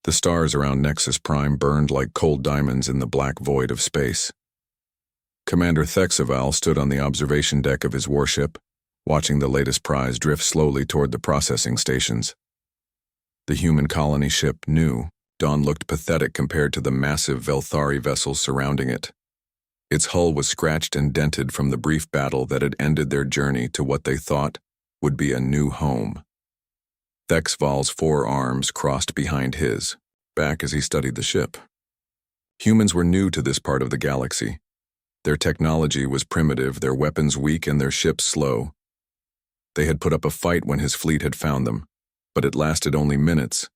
The stars around Nexus Prime burned like cold diamonds in the black void of space. Commander Thexaval stood on the observation deck of his warship, watching the latest prize drift slowly toward the processing stations. The human colony ship, New Dawn, looked pathetic compared to the massive Velthari vessels surrounding it. Its hull was scratched and dented from the brief battle that had ended their journey to what they thought would be a new home. Thexval's forearms crossed behind his back as he studied the ship. Humans were new to this part of the galaxy. Their technology was primitive, their weapons weak, and their ships slow. They had put up a fight when his fleet had found them, but it lasted only minutes.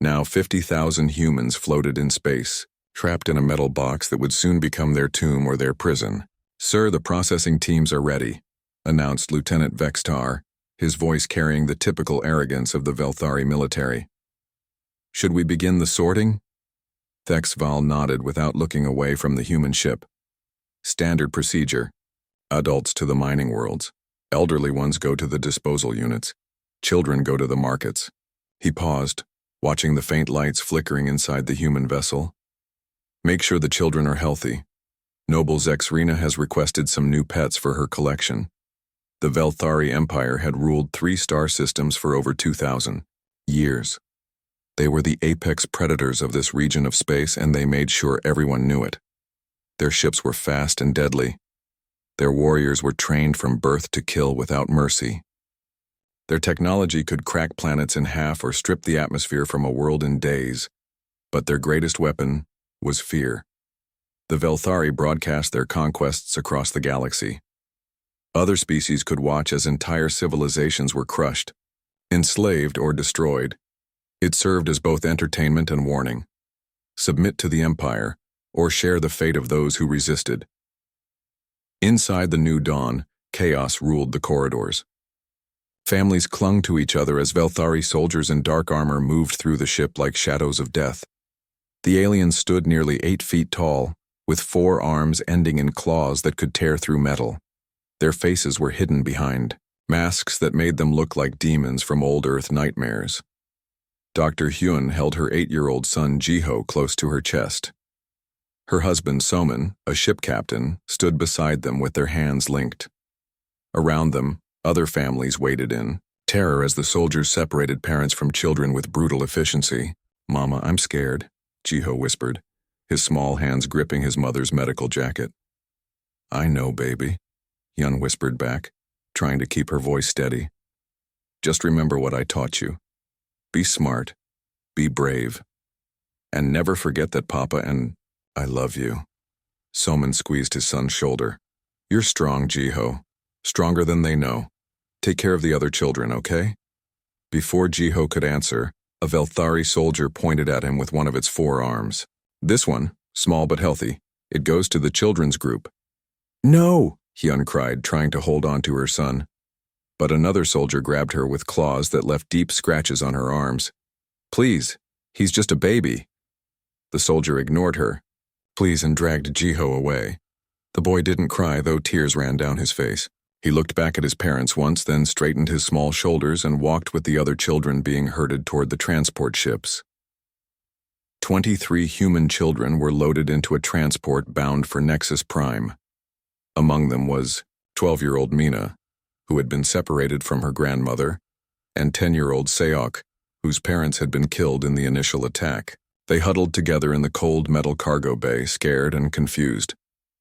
Now 50,000 humans floated in space, trapped in a metal box that would soon become their tomb or their prison. "Sir, the processing teams are ready," announced Lieutenant Vextar, his voice carrying the typical arrogance of the Velthari military. "Should we begin the sorting?" Thexval nodded without looking away from the human ship. "Standard procedure. Adults to the mining worlds. Elderly ones go to the disposal units. Children go to the markets." He paused, watching the faint lights flickering inside the human vessel. "Make sure the children are healthy. Noble Zexrina has requested some new pets for her collection." The Velthari Empire had ruled 3 star systems for over 2,000 years. They were the apex predators of this region of space, and they made sure everyone knew it. Their ships were fast and deadly. Their warriors were trained from birth to kill without mercy. Their technology could crack planets in half or strip the atmosphere from a world in days, but their greatest weapon was fear. The Velthari broadcast their conquests across the galaxy. Other species could watch as entire civilizations were crushed, enslaved, or destroyed. It served as both entertainment and warning. Submit to the Empire, or share the fate of those who resisted. Inside the New Dawn, chaos ruled the corridors. Families clung to each other as Velthari soldiers in dark armor moved through the ship like shadows of death. The aliens stood nearly 8 feet tall, with 4 arms ending in claws that could tear through metal. Their faces were hidden behind masks that made them look like demons from old Earth nightmares. Dr. Hyun held her 8-year-old son Jiho close to her chest. Her husband Soman, a ship captain, stood beside them with their hands linked. Around them, other families waded in terror as the soldiers separated parents from children with brutal efficiency. "Mama, I'm scared," Jiho whispered, his small hands gripping his mother's medical jacket. "I know, baby," Hyun whispered back, trying to keep her voice steady. "Just remember what I taught you. Be smart, be brave, and never forget that Papa and I love you." Soman squeezed his son's shoulder. "You're strong, Jiho. Stronger than they know. Take care of the other children, okay?" Before Jiho could answer, a Velthari soldier pointed at him with one of its 4 arms. "This one, small but healthy, it goes to the children's group." "No!" Hyun cried, trying to hold on to her son. But another soldier grabbed her with claws that left deep scratches on her arms. "Please, he's just a baby." The soldier ignored her, "Please," and dragged Jiho away. The boy didn't cry, though tears ran down his face. He looked back at his parents once, then straightened his small shoulders and walked with the other children being herded toward the transport ships. 23 human children were loaded into a transport bound for Nexus Prime. Among them was 12-year-old Mina, who had been separated from her grandmother, and 10-year-old Seok, whose parents had been killed in the initial attack. They huddled together in the cold metal cargo bay, scared and confused.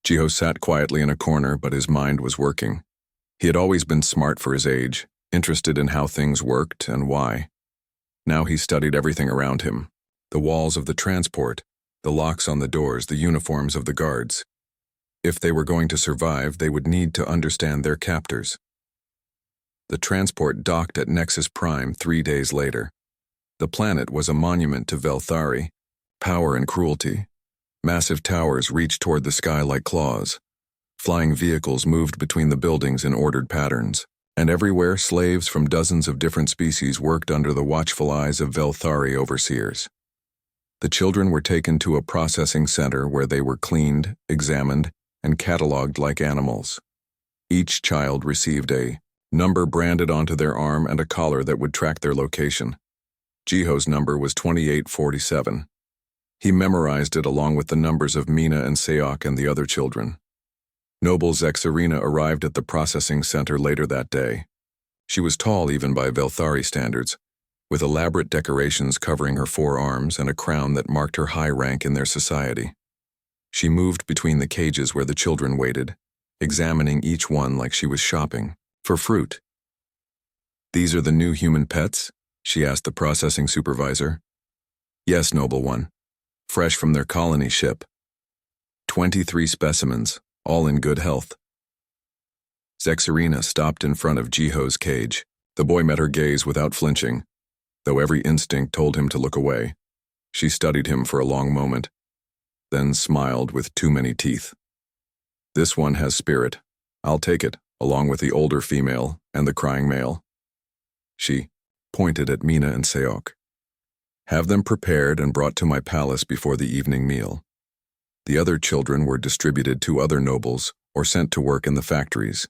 Jiho sat quietly in a corner, but his mind was working. He had always been smart for his age, interested in how things worked and why. Now he studied everything around him: the walls of the transport, the locks on the doors, the uniforms of the guards. If they were going to survive, they would need to understand their captors. The transport docked at Nexus Prime 3 days later. The planet was a monument to Velthari, power and cruelty. Massive towers reached toward the sky like claws. Flying vehicles moved between the buildings in ordered patterns, and everywhere slaves from dozens of different species worked under the watchful eyes of Velthari overseers. The children were taken to a processing center where they were cleaned, examined, and cataloged like animals. Each child received a number branded onto their arm and a collar that would track their location. Jiho's number was 2847. He memorized it along with the numbers of Mina and Seok and the other children. Noble Zexarina arrived at the processing center later that day. She was tall even by Velthari standards, with elaborate decorations covering her forearms and a crown that marked her high rank in their society. She moved between the cages where the children waited, examining each one like she was shopping for fruit. "These are the new human pets?" she asked the processing supervisor. "Yes, noble one. Fresh from their colony ship. 23 specimens, all in good health." Zexarina stopped in front of Jiho's cage. The boy met her gaze without flinching, though every instinct told him to look away. She studied him for a long moment, then smiled with too many teeth. "This one has spirit. I'll take it, along with the older female and the crying male." She pointed at Mina and Seok. "Have them prepared and brought to my palace before the evening meal." The other children were distributed to other nobles or sent to work in the factories.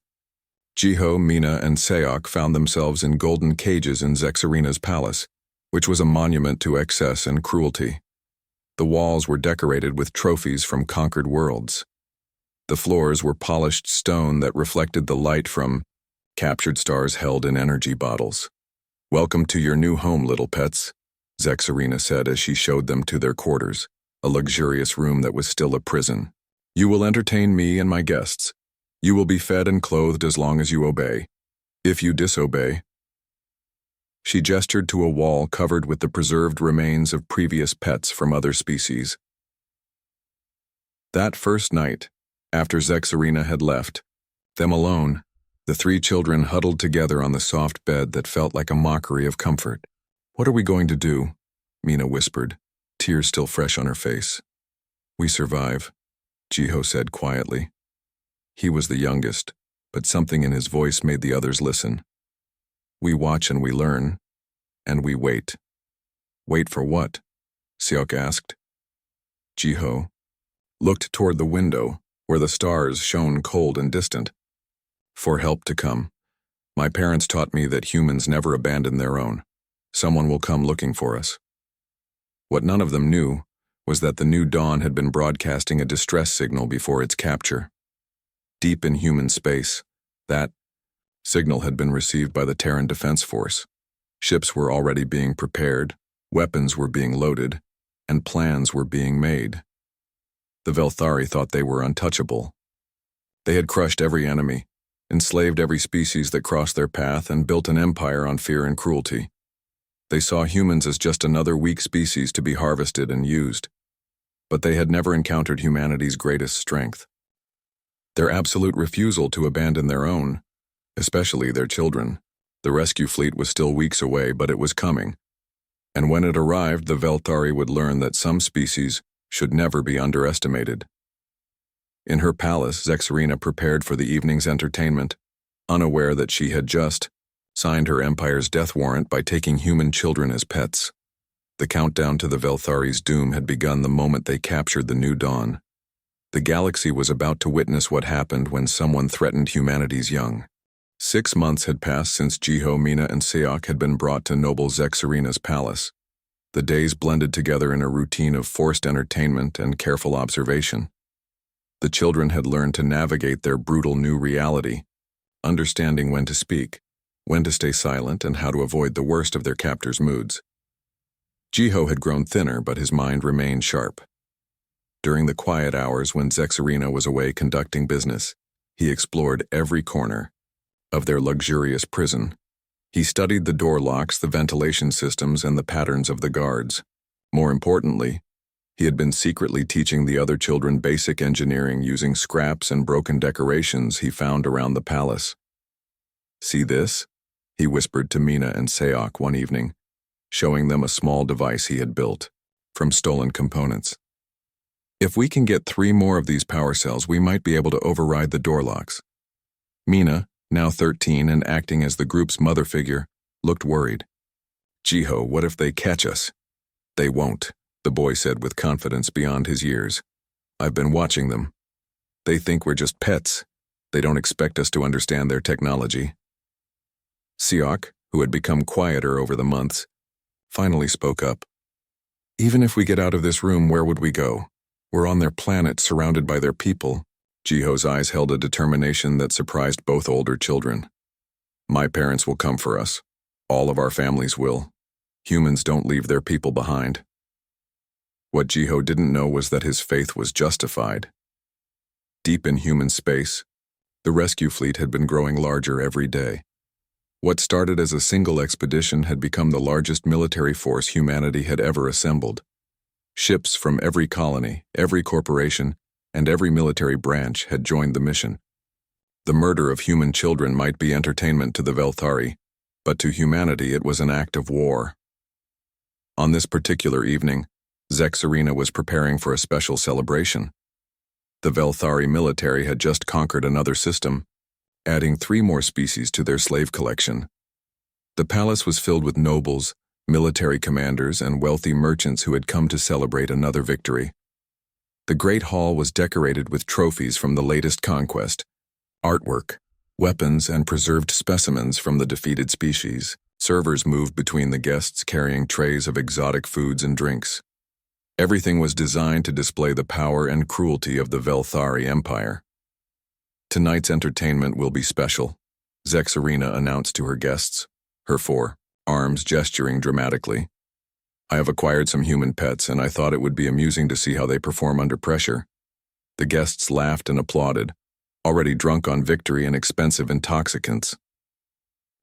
Jiho, Mina, and Seok found themselves in golden cages in Zexarina's palace, which was a monument to excess and cruelty. The walls were decorated with trophies from conquered worlds. The floors were polished stone that reflected the light from captured stars held in energy bottles. "Welcome to your new home, little pets," Zexarina said as she showed them to their quarters, a luxurious room that was still a prison. "You will entertain me and my guests. You will be fed and clothed as long as you obey. If you disobey—" She gestured to a wall covered with the preserved remains of previous pets from other species. That first night, after Zexarina had left, them alone, the three children huddled together on the soft bed that felt like a mockery of comfort. "What are we going to do?" Mina whispered, tears still fresh on her face. "We survive," Jiho said quietly. He was the youngest, but something in his voice made the others listen. "We watch and we learn, and we wait." "Wait for what?" Seok asked. Jiho looked toward the window, where the stars shone cold and distant. "For help to come. My parents taught me that humans never abandon their own. Someone will come looking for us." What none of them knew was that the new dawn had been broadcasting a distress signal before its capture. Deep in human space, that signal had been received by the Terran Defense Force. Ships were already being prepared, weapons were being loaded, and plans were being made. The Velthari thought they were untouchable. They had crushed every enemy, enslaved every species that crossed their path, and built an empire on fear and cruelty. They saw humans as just another weak species to be harvested and used. But they had never encountered humanity's greatest strength. Their absolute refusal to abandon their own, especially their children. The rescue fleet was still weeks away, but it was coming. And when it arrived, the Velthari would learn that some species should never be underestimated. In her palace, Zexarina prepared for the evening's entertainment, unaware that she had just signed her empire's death warrant by taking human children as pets. The countdown to the Velthari's doom had begun the moment they captured the new dawn. The galaxy was about to witness what happened when someone threatened humanity's young. 6 months had passed since Jiho, Mina, and Seok had been brought to noble Zexarina's palace. The days blended together in a routine of forced entertainment and careful observation. The children had learned to navigate their brutal new reality, understanding when to speak, when to stay silent, and how to avoid the worst of their captors' moods. Jiho had grown thinner, but his mind remained sharp. During the quiet hours when Zexarina was away conducting business, he explored every corner of their luxurious prison. He studied the door locks, the ventilation systems, and the patterns of the guards. More importantly, he had been secretly teaching the other children basic engineering using scraps and broken decorations he found around the palace. "See this?" he whispered to Mina and Seok one evening, showing them a small device he had built from stolen components. "If we can get 3 more of these power cells, we might be able to override the door locks." Mina, now 13 and acting as the group's mother figure, looked worried. "Jiho, what if they catch us?" "They won't," the boy said with confidence beyond his years. "I've been watching them. They think we're just pets. They don't expect us to understand their technology." Seok, who had become quieter over the months, finally spoke up. Even if we get out of this room, where would we go? We're on their planet, surrounded by their people. Jiho's eyes held a determination that surprised both older children. My parents will come for us. All of our families will. Humans don't leave their people behind. What Jiho didn't know was that his faith was justified. Deep in human space, the rescue fleet had been growing larger every day. What started as a single expedition had become the largest military force humanity had ever assembled. Ships from every colony, every corporation, and every military branch had joined the mission. The murder of human children might be entertainment to the Velthari, but to humanity it was an act of war. On this particular evening, Zexarina was preparing for a special celebration. The Velthari military had just conquered another system, adding 3 more species to their slave collection. The palace was filled with nobles, military commanders, and wealthy merchants who had come to celebrate another victory. The great hall was decorated with trophies from the latest conquest, artwork, weapons, and preserved specimens from the defeated species. Servers moved between the guests carrying trays of exotic foods and drinks. Everything was designed to display the power and cruelty of the Velthari Empire. Tonight's entertainment will be special, Zexarina announced to her guests, her 4 arms gesturing dramatically. I have acquired some human pets, and I thought it would be amusing to see how they perform under pressure. The guests laughed and applauded, already drunk on victory and expensive intoxicants.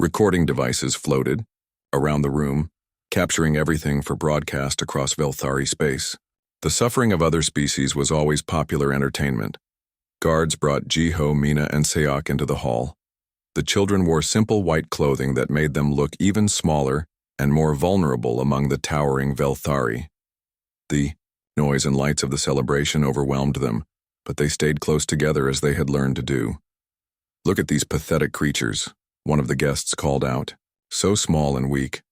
Recording devices floated around the room, capturing everything for broadcast across Velthari space. The suffering of other species was always popular entertainment. Guards brought Jiho, Mina, and Seok into the hall. The children wore simple white clothing that made them look even smaller and more vulnerable among the towering Velthari. The noise and lights of the celebration overwhelmed them, but they stayed close together as they had learned to do. Look at these pathetic creatures, one of the guests called out. So small and weak.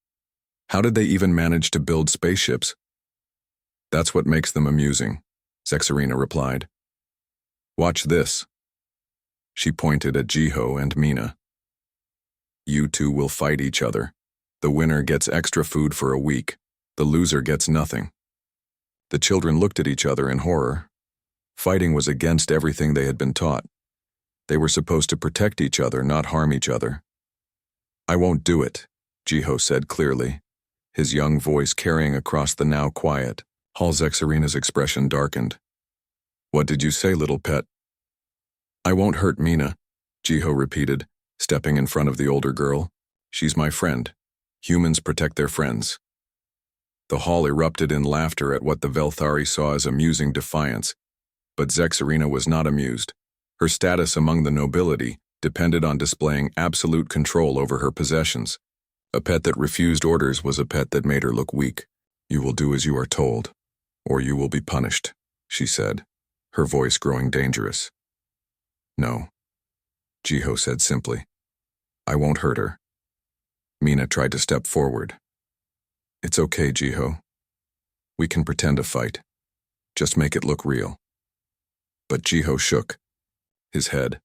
How did they even manage to build spaceships? That's what makes them amusing, Zexarina replied. Watch this. She pointed at Jiho and Mina. You two will fight each other. The winner gets extra food for a week. The loser gets nothing. The children looked at each other in horror. Fighting was against everything they had been taught. They were supposed to protect each other, not harm each other. I won't do it, Jiho said clearly, his young voice carrying across the now quiet hall. Zexarina's expression darkened. What did you say, little pet? I won't hurt Mina, Jiho repeated, stepping in front of the older girl. She's my friend. Humans protect their friends. The hall erupted in laughter at what the Velthari saw as amusing defiance, but Zexarina was not amused. Her status among the nobility depended on displaying absolute control over her possessions. A pet that refused orders was a pet that made her look weak. You will do as you are told, or you will be punished, she said, her voice growing dangerous. No, Jiho said simply. I won't hurt her. Mina tried to step forward. It's okay, Jiho. We can pretend to fight. Just make it look real. But Jiho shook his head.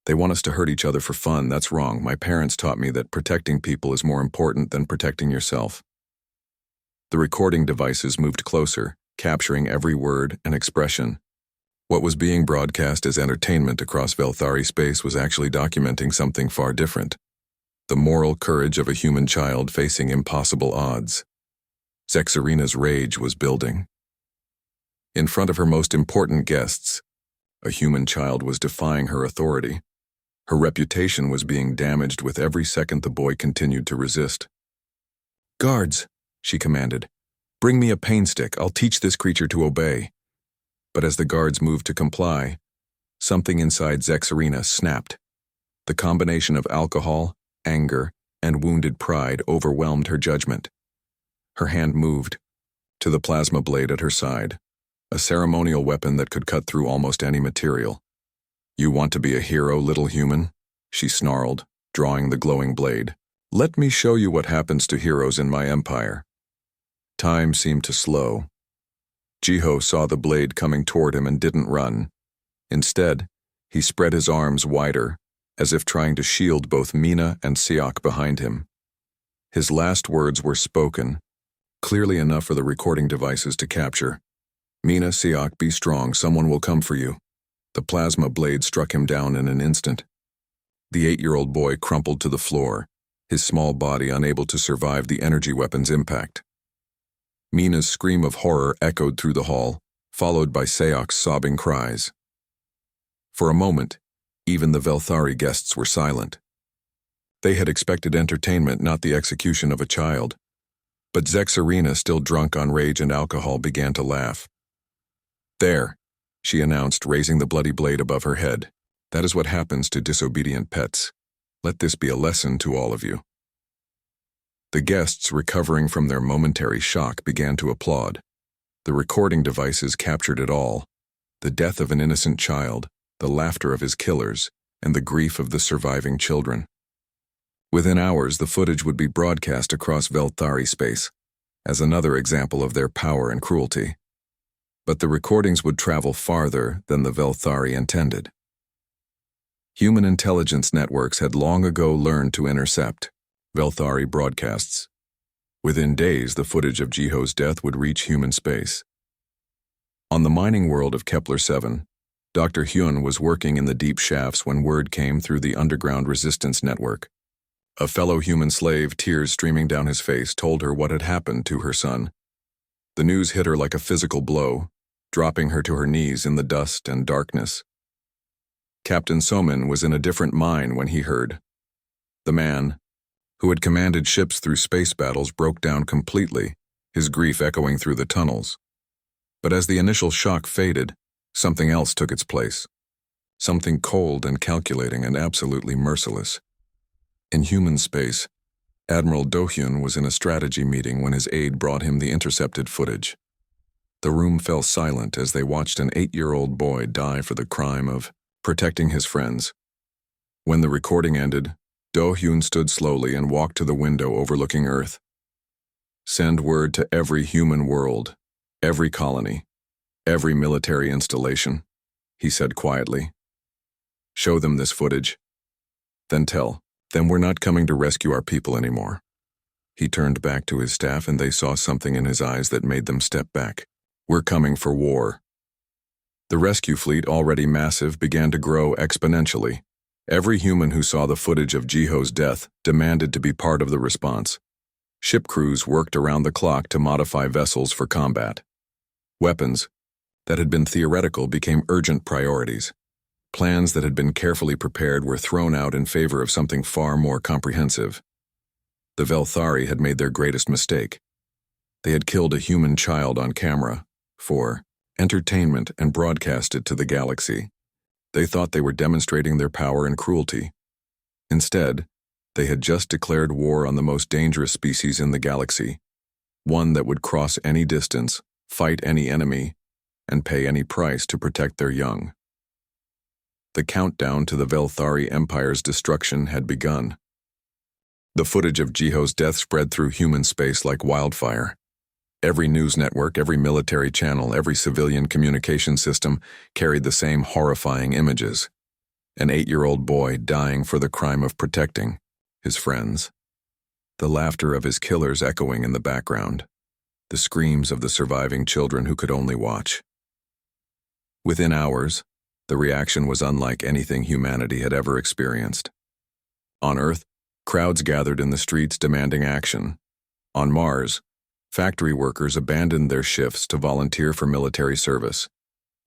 They want us to hurt each other for fun. That's wrong. My parents taught me that protecting people is more important than protecting yourself. The recording devices moved closer, capturing every word and expression. What was being broadcast as entertainment across Velthari space was actually documenting something far different. The moral courage of a human child facing impossible odds. Zexarina's rage was building. In front of her most important guests, a human child was defying her authority. Her reputation was being damaged with every second the boy continued to resist. Guards, she commanded. Bring me a pain stick. I'll teach this creature to obey. But as the guards moved to comply, something inside Zexarina snapped. The combination of alcohol, anger, and wounded pride overwhelmed her judgment. Her hand moved to the plasma blade at her side, a ceremonial weapon that could cut through almost any material. You want to be a hero, little human? She snarled, drawing the glowing blade. Let me show you what happens to heroes in my empire. Time seemed to slow. Jiho saw the blade coming toward him and didn't run. Instead, he spread his arms wider, as if trying to shield both Mina and Seok behind him. His last words were spoken, clearly enough for the recording devices to capture. "Mina, Siak, be strong, someone will come for you." The plasma blade struck him down in an instant. The 8-year-old boy crumpled to the floor, his small body unable to survive the energy weapon's impact. Mina's scream of horror echoed through the hall, followed by Siak's sobbing cries. For a moment, even the Velthari guests were silent. They had expected entertainment, not the execution of a child. But Zexarina, still drunk on rage and alcohol, began to laugh. "There," she announced, raising the bloody blade above her head. "That is what happens to disobedient pets. Let this be a lesson to all of you." The guests, recovering from their momentary shock, began to applaud. The recording devices captured it all: the death of an innocent child, the laughter of his killers, and the grief of the surviving children. Within hours, the footage would be broadcast across Velthari space, as another example of their power and cruelty. But the recordings would travel farther than the Velthari intended. Human intelligence networks had long ago learned to intercept Velthari broadcasts. Within days, the footage of Jiho's death would reach human space. On the mining world of Kepler-7, Dr. Hyun was working in the deep shafts when word came through the underground resistance network. A fellow human slave, tears streaming down his face, told her what had happened to her son. The news hit her like a physical blow, dropping her to her knees in the dust and darkness. Captain Somin was in a different mine when he heard. The man, who had commanded ships through space battles, broke down completely, his grief echoing through the tunnels. But as the initial shock faded, something else took its place. Something cold and calculating and absolutely merciless. In human space, Admiral Do-hyun was in a strategy meeting when his aide brought him the intercepted footage. The room fell silent as they watched an 8-year-old boy die for the crime of protecting his friends. When the recording ended, Do-hyun stood slowly and walked to the window overlooking Earth. "Send word to every human world, every colony, every military installation," he said quietly. "Show them this footage. Then tell them we're not coming to rescue our people anymore." He turned back to his staff and they saw something in his eyes that made them step back. "We're coming for war." The rescue fleet, already massive, began to grow exponentially. Every human who saw the footage of Jiho's death demanded to be part of the response. Ship crews worked around the clock to modify vessels for combat. Weapons that had been theoretical became urgent priorities. Plans that had been carefully prepared were thrown out in favor of something far more comprehensive. The Velthari had made their greatest mistake. They had killed a human child on camera for entertainment and broadcast it to the galaxy. They thought they were demonstrating their power and cruelty. Instead, they had just declared war on the most dangerous species in the galaxy, one that would cross any distance, fight any enemy, and pay any price to protect their young. The countdown to the Velthari Empire's destruction had begun. The footage of Jiho's death spread through human space like wildfire. Every news network, every military channel, every civilian communication system carried the same horrifying images. An 8-year-old boy dying for the crime of protecting his friends. The laughter of his killers echoing in the background. The screams of the surviving children who could only watch. Within hours, the reaction was unlike anything humanity had ever experienced. On Earth, crowds gathered in the streets demanding action. On Mars, factory workers abandoned their shifts to volunteer for military service.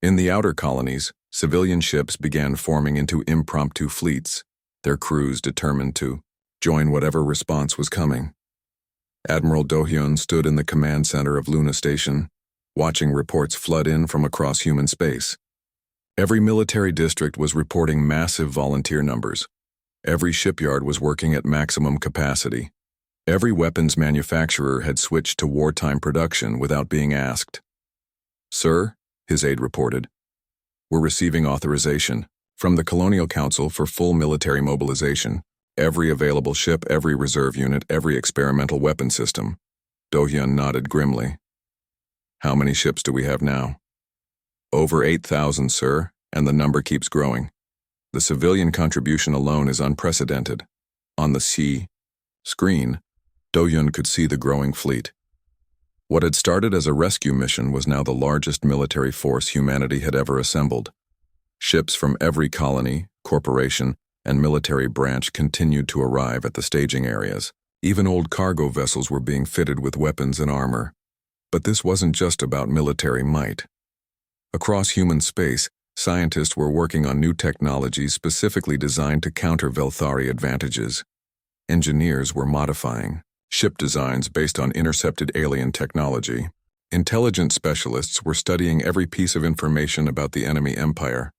In the outer colonies, civilian ships began forming into impromptu fleets, their crews determined to join whatever response was coming. Admiral Do-hyun stood in the command center of Luna Station, watching reports flood in from across human space. Every military district was reporting massive volunteer numbers. Every shipyard was working at maximum capacity. Every weapons manufacturer had switched to wartime production without being asked. "Sir," his aide reported, "we're receiving authorization from the Colonial Council for full military mobilization. Every available ship, every reserve unit, every experimental weapon system." Do-hyun nodded grimly. "How many ships do we have now?" "Over 8,000, sir, and the number keeps growing. The civilian contribution alone is unprecedented." On the screen, Do-hyun could see the growing fleet. What had started as a rescue mission was now the largest military force humanity had ever assembled. Ships from every colony, corporation, and military branch continued to arrive at the staging areas. Even old cargo vessels were being fitted with weapons and armor. But this wasn't just about military might. Across human space, scientists were working on new technologies specifically designed to counter Velthari advantages. Engineers were modifying ship designs based on intercepted alien technology. Intelligence specialists were studying every piece of information about the enemy empire.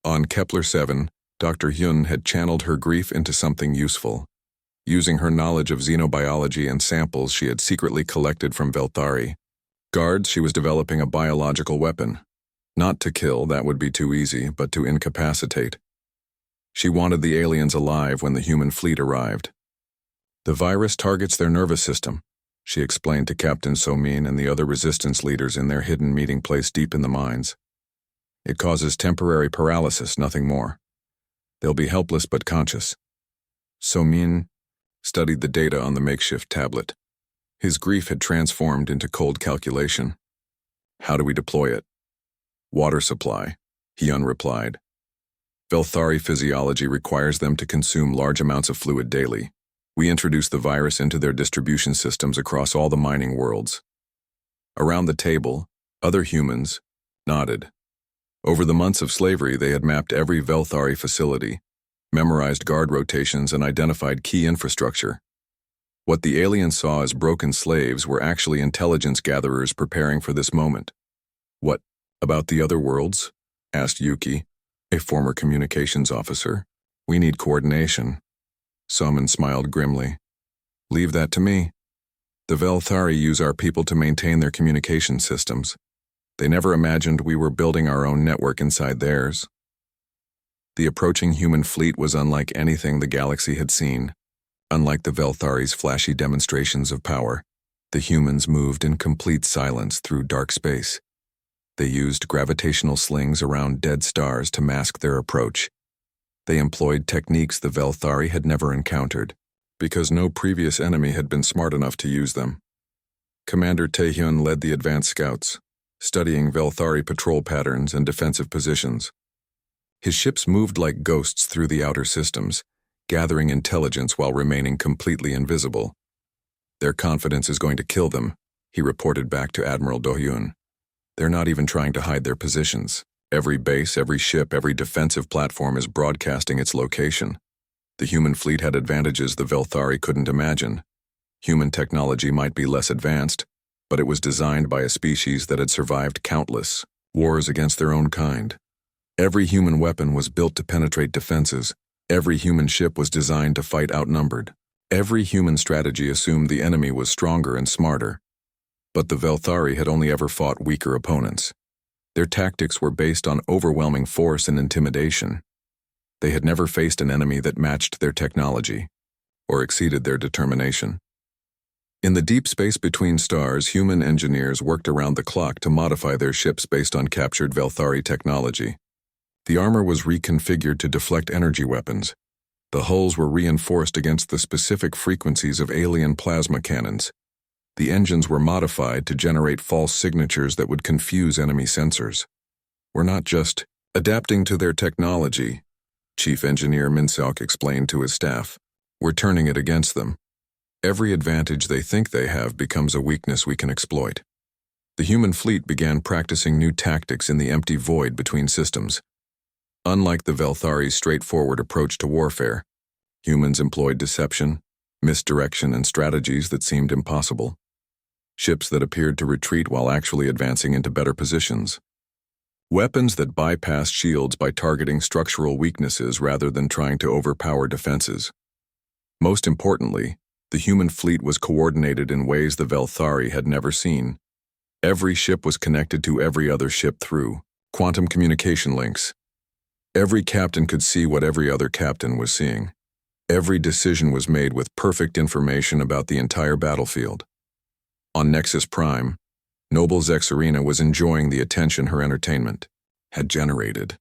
On Kepler 7, Dr. Hyun had channeled her grief into something useful. Using her knowledge of xenobiology and samples she had secretly collected from Velthari guards, she was developing a biological weapon. Not to kill, that would be too easy, but to incapacitate. She wanted the aliens alive when the human fleet arrived. The virus targets their nervous system, she explained to Captain So-min and the other resistance leaders in their hidden meeting place deep in the mines. It causes temporary paralysis, nothing more. They'll be helpless but conscious. So-min studied the data on the makeshift tablet. His grief had transformed into cold calculation. How do we deploy it? Water supply, Hyun replied. Velthari physiology requires them to consume large amounts of fluid daily. We introduce the virus into their distribution systems across all the mining worlds. Around the table, other humans nodded. Over the months of slavery, they had mapped every Velthari facility, memorized guard rotations, and identified key infrastructure. What the aliens saw as broken slaves were actually intelligence gatherers preparing for this moment. What about the other worlds? Asked Yuki, a former communications officer. We need coordination. Somin smiled grimly. Leave that to me. The Velthari use our people to maintain their communication systems. They never imagined we were building our own network inside theirs. The approaching human fleet was unlike anything the galaxy had seen. Unlike the Velthari's flashy demonstrations of power, the humans moved in complete silence through dark space. They used gravitational slings around dead stars to mask their approach. They employed techniques the Velthari had never encountered, because no previous enemy had been smart enough to use them. Commander Tae-hyun led the advanced scouts, studying Velthari patrol patterns and defensive positions. His ships moved like ghosts through the outer systems, gathering intelligence while remaining completely invisible. Their confidence is going to kill them, he reported back to Admiral Do-hyun. They're not even trying to hide their positions. Every base, every ship, every defensive platform is broadcasting its location. The human fleet had advantages the Velthari couldn't imagine. Human technology might be less advanced, but it was designed by a species that had survived countless wars against their own kind. Every human weapon was built to penetrate defenses. Every human ship was designed to fight outnumbered. Every human strategy assumed the enemy was stronger and smarter. But the Velthari had only ever fought weaker opponents. Their tactics were based on overwhelming force and intimidation. They had never faced an enemy that matched their technology or exceeded their determination. In the deep space between stars, human engineers worked around the clock to modify their ships based on captured Velthari technology. The armor was reconfigured to deflect energy weapons. The hulls were reinforced against the specific frequencies of alien plasma cannons. The engines were modified to generate false signatures that would confuse enemy sensors. We're not just adapting to their technology, Chief Engineer Min-seok explained to his staff. We're turning it against them. Every advantage they think they have becomes a weakness we can exploit. The human fleet began practicing new tactics in the empty void between systems. Unlike the Velthari's straightforward approach to warfare, humans employed deception, misdirection, and strategies that seemed impossible. Ships that appeared to retreat while actually advancing into better positions. Weapons that bypassed shields by targeting structural weaknesses rather than trying to overpower defenses. Most importantly, the human fleet was coordinated in ways the Velthari had never seen. Every ship was connected to every other ship through quantum communication links. Every captain could see what every other captain was seeing. Every decision was made with perfect information about the entire battlefield. On Nexus Prime, Noble Zexarina was enjoying the attention her entertainment had generated.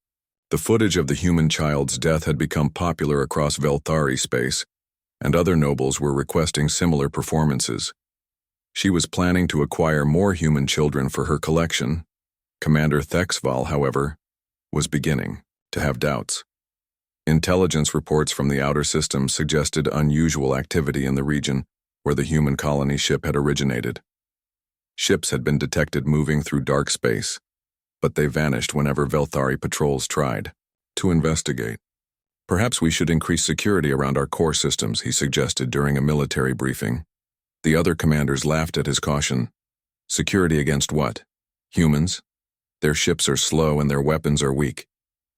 The footage of the human child's death had become popular across Velthari space, and other nobles were requesting similar performances. She was planning to acquire more human children for her collection. Commander Thexval, however, was beginning to have doubts. Intelligence reports from the outer system suggested unusual activity in the region where the human colony ship had originated. Ships had been detected moving through dark space, but they vanished whenever Velthari patrols tried to investigate. Perhaps we should increase security around our core systems, he suggested during a military briefing. The other commanders laughed at his caution. Security against what? Humans? Their ships are slow and their weapons are weak.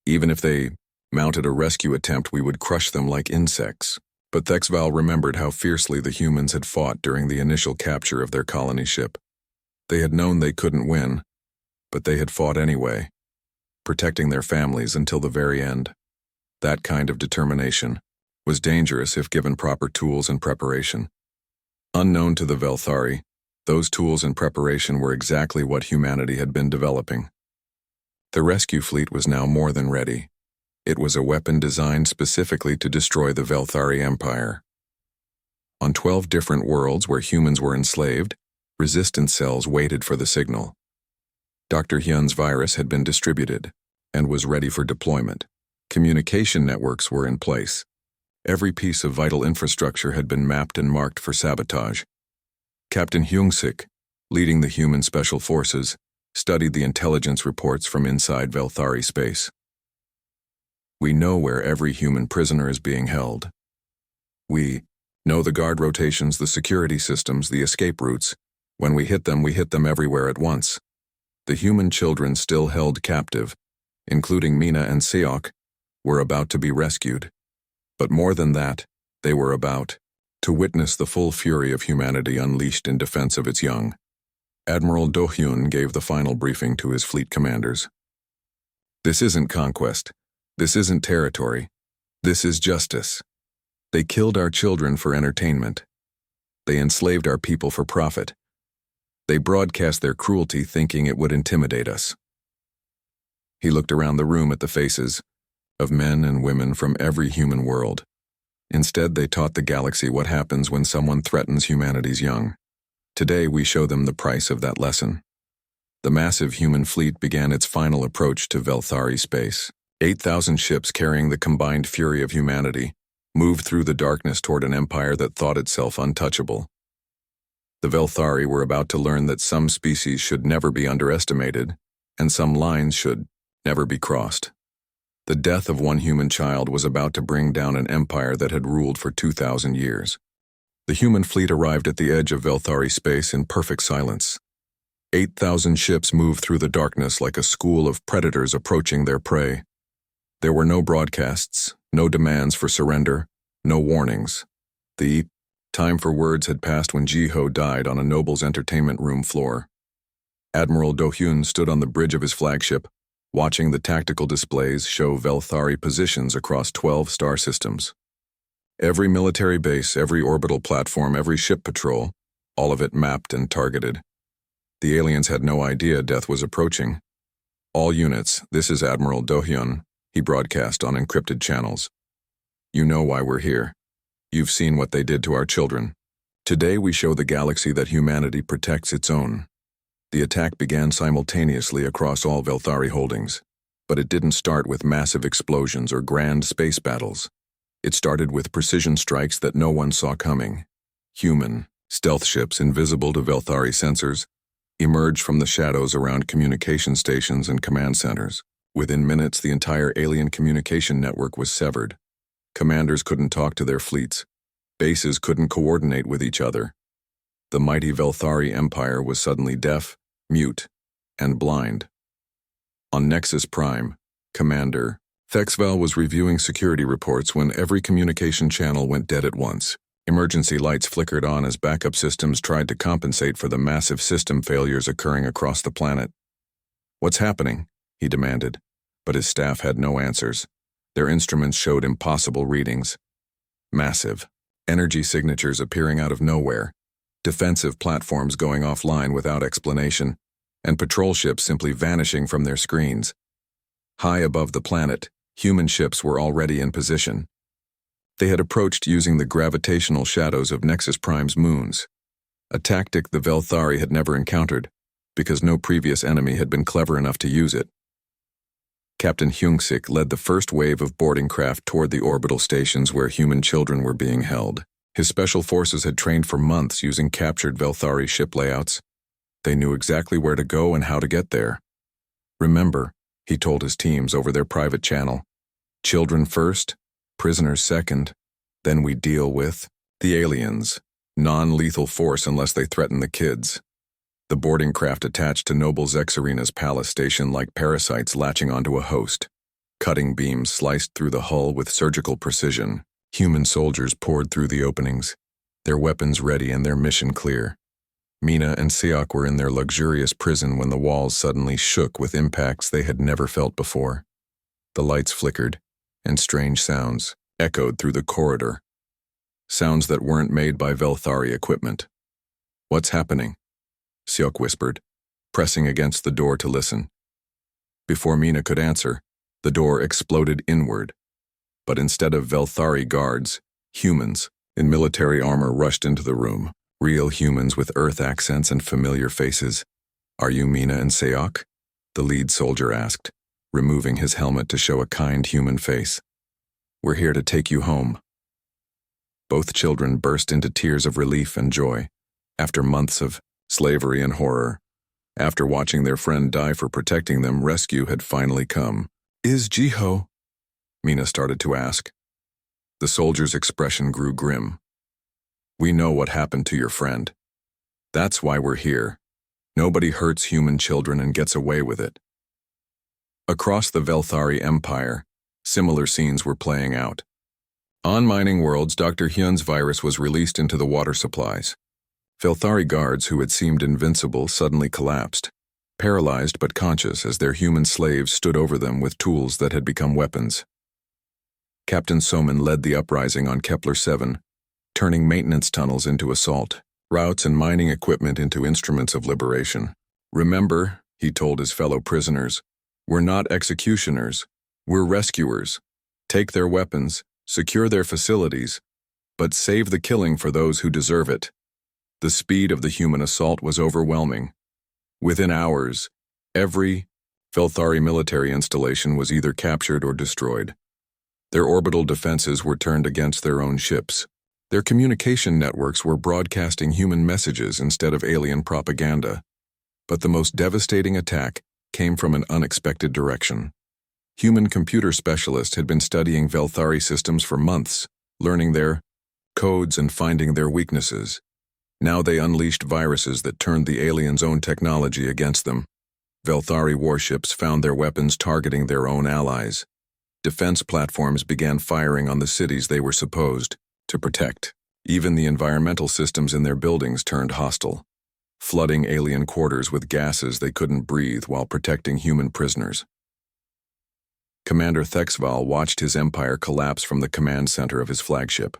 Even if they mounted a rescue attempt, we would crush them like insects. But Thexval remembered how fiercely the humans had fought during the initial capture of their colony ship. They had known they couldn't win, but they had fought anyway, protecting their families until the very end. That kind of determination was dangerous if given proper tools and preparation. Unknown to the Velthari, those tools and preparation were exactly what humanity had been developing. The rescue fleet was now more than ready. It was a weapon designed specifically to destroy the Velthari Empire. On 12 different worlds where humans were enslaved, resistance cells waited for the signal. Dr. Hyun's virus had been distributed and was ready for deployment. Communication networks were in place. Every piece of vital infrastructure had been mapped and marked for sabotage. Captain Hyung-sik, leading the human special forces, studied the intelligence reports from inside Velthari space. We know where every human prisoner is being held. We know the guard rotations, the security systems, the escape routes. When we hit them everywhere at once. The human children still held captive, including Mina and Seok, were about to be rescued. But more than that, they were about to witness the full fury of humanity unleashed in defense of its young. Admiral Do-hyun gave the final briefing to his fleet commanders. This isn't conquest. This isn't territory. This is justice. They killed our children for entertainment. They enslaved our people for profit. They broadcast their cruelty thinking it would intimidate us. He looked around the room at the faces of men and women from every human world. Instead, they taught the galaxy what happens when someone threatens humanity's young. Today, we show them the price of that lesson. The massive human fleet began its final approach to Velthari space. 8,000 ships carrying the combined fury of humanity moved through the darkness toward an empire that thought itself untouchable. The Velthari were about to learn that some species should never be underestimated, and some lines should never be crossed. The death of one human child was about to bring down an empire that had ruled for 2,000 years. The human fleet arrived at the edge of Velthari space in perfect silence. 8,000 ships moved through the darkness like a school of predators approaching their prey. There were no broadcasts, no demands for surrender, no warnings. The time for words had passed when Ji-ho died on a noble's entertainment room floor. Admiral Do-hyun stood on the bridge of his flagship, watching the tactical displays show Velthari positions across 12 star systems. Every military base, every orbital platform, every ship patrol, all of it mapped and targeted. The aliens had no idea death was approaching. All units, this is Admiral Do-hyun, he broadcast on encrypted channels. You know why we're here. You've seen what they did to our children. Today we show the galaxy that humanity protects its own. The attack began simultaneously across all Velthari holdings, but it didn't start with massive explosions or grand space battles. It started with precision strikes that no one saw coming. Human, stealth ships invisible to Velthari sensors emerged from the shadows around communication stations and command centers. Within minutes, the entire alien communication network was severed. Commanders couldn't talk to their fleets. Bases couldn't coordinate with each other. The mighty Velthari Empire was suddenly deaf, mute, and blind. On Nexus Prime, Commander Thexval was reviewing security reports when every communication channel went dead at once. Emergency lights flickered on as backup systems tried to compensate for the massive system failures occurring across the planet. "What's happening?" he demanded, but his staff had no answers. Their instruments showed impossible readings. Massive energy signatures appearing out of nowhere, defensive platforms going offline without explanation, and patrol ships simply vanishing from their screens. High above the planet, human ships were already in position. They had approached using the gravitational shadows of Nexus Prime's moons, a tactic the Velthari had never encountered, because no previous enemy had been clever enough to use it. Captain Hyungsik led the first wave of boarding craft toward the orbital stations where human children were being held. His special forces had trained for months using captured Velthari ship layouts. They knew exactly where to go and how to get there. Remember, he told his teams over their private channel, children first, prisoners second, then we deal with the aliens, non-lethal force unless they threaten the kids. The boarding craft attached to Noble Zexarina's palace station like parasites latching onto a host. Cutting beams sliced through the hull with surgical precision. Human soldiers poured through the openings, their weapons ready and their mission clear. Mina and Siok were in their luxurious prison when the walls suddenly shook with impacts they had never felt before. The lights flickered, and strange sounds echoed through the corridor. Sounds that weren't made by Velthari equipment. "What's happening?" Siok whispered, pressing against the door to listen. Before Mina could answer, the door exploded inward. But instead of Velthari guards, humans in military armor rushed into the room. Real humans with Earth accents and familiar faces. "Are you Mina and Seok?" the lead soldier asked, removing his helmet to show a kind human face. "We're here to take you home." Both children burst into tears of relief and joy. After months of slavery and horror, after watching their friend die for protecting them, rescue had finally come. "Is Jiho?" Mina started to ask. The soldier's expression grew grim. "We know what happened to your friend. That's why we're here. Nobody hurts human children and gets away with it." Across the Velthari Empire, similar scenes were playing out. On mining worlds, Dr. Hyun's virus was released into the water supplies. Velthari guards who had seemed invincible suddenly collapsed, paralyzed but conscious as their human slaves stood over them with tools that had become weapons. Captain Soman led the uprising on Kepler 7, turning maintenance tunnels into assault routes and mining equipment into instruments of liberation. "Remember," he told his fellow prisoners, "we're not executioners, we're rescuers. Take their weapons, secure their facilities, but save the killing for those who deserve it." The speed of the human assault was overwhelming. Within hours, every Velthari military installation was either captured or destroyed. Their orbital defenses were turned against their own ships. Their communication networks were broadcasting human messages instead of alien propaganda. But the most devastating attack came from an unexpected direction. Human computer specialists had been studying Velthari systems for months, learning their codes and finding their weaknesses. Now they unleashed viruses that turned the aliens' own technology against them. Velthari warships found their weapons targeting their own allies. Defense platforms began firing on the cities they were supposed to protect. Even the environmental systems in their buildings turned hostile, flooding alien quarters with gases they couldn't breathe while protecting human prisoners. Commander Thexval watched his empire collapse from the command center of his flagship.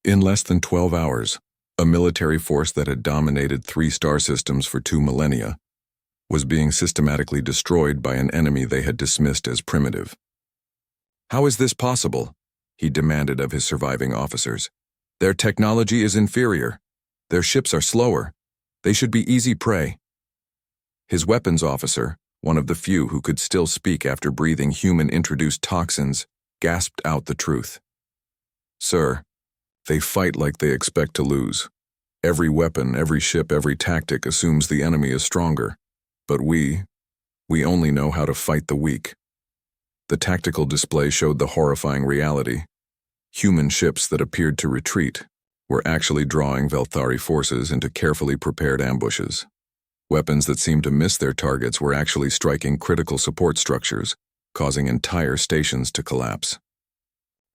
In less than 12 hours, a military force that had dominated 3 star systems for 2 millennia was being systematically destroyed by an enemy they had dismissed as primitive. "How is this possible?" he demanded of his surviving officers. "Their technology is inferior. Their ships are slower. They should be easy prey." His weapons officer, one of the few who could still speak after breathing human-introduced toxins, gasped out the truth. "Sir, they fight like they expect to lose. Every weapon, every ship, every tactic assumes the enemy is stronger. But we only know how to fight the weak." The tactical display showed the horrifying reality. Human ships that appeared to retreat were actually drawing Velthari forces into carefully prepared ambushes. Weapons that seemed to miss their targets were actually striking critical support structures, causing entire stations to collapse.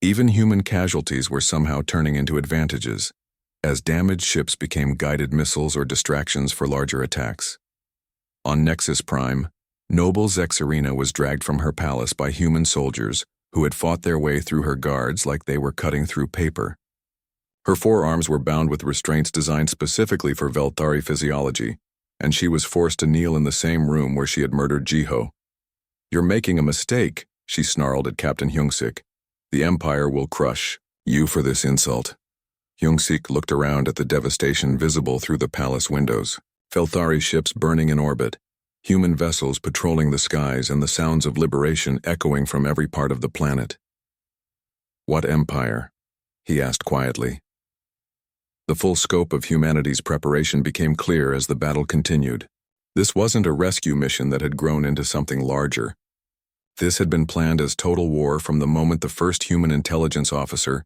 Even human casualties were somehow turning into advantages, as damaged ships became guided missiles or distractions for larger attacks. On Nexus Prime, Noble Zexarina was dragged from her palace by human soldiers who had fought their way through her guards like they were cutting through paper. Her forearms were bound with restraints designed specifically for Velthari physiology, and she was forced to kneel in the same room where she had murdered Jiho. "You're making a mistake," she snarled at Captain Hyungsik. "The Empire will crush You for this insult. Youngsik looked around at the devastation visible through the palace windows. Velthari ships burning in orbit, human vessels patrolling the skies, and the sounds of liberation echoing from every part of the planet. What empire? He asked quietly. The full scope of humanity's preparation became clear as the battle continued. This wasn't a rescue mission that had grown into something larger. This had been planned as total war from the moment the first human intelligence officer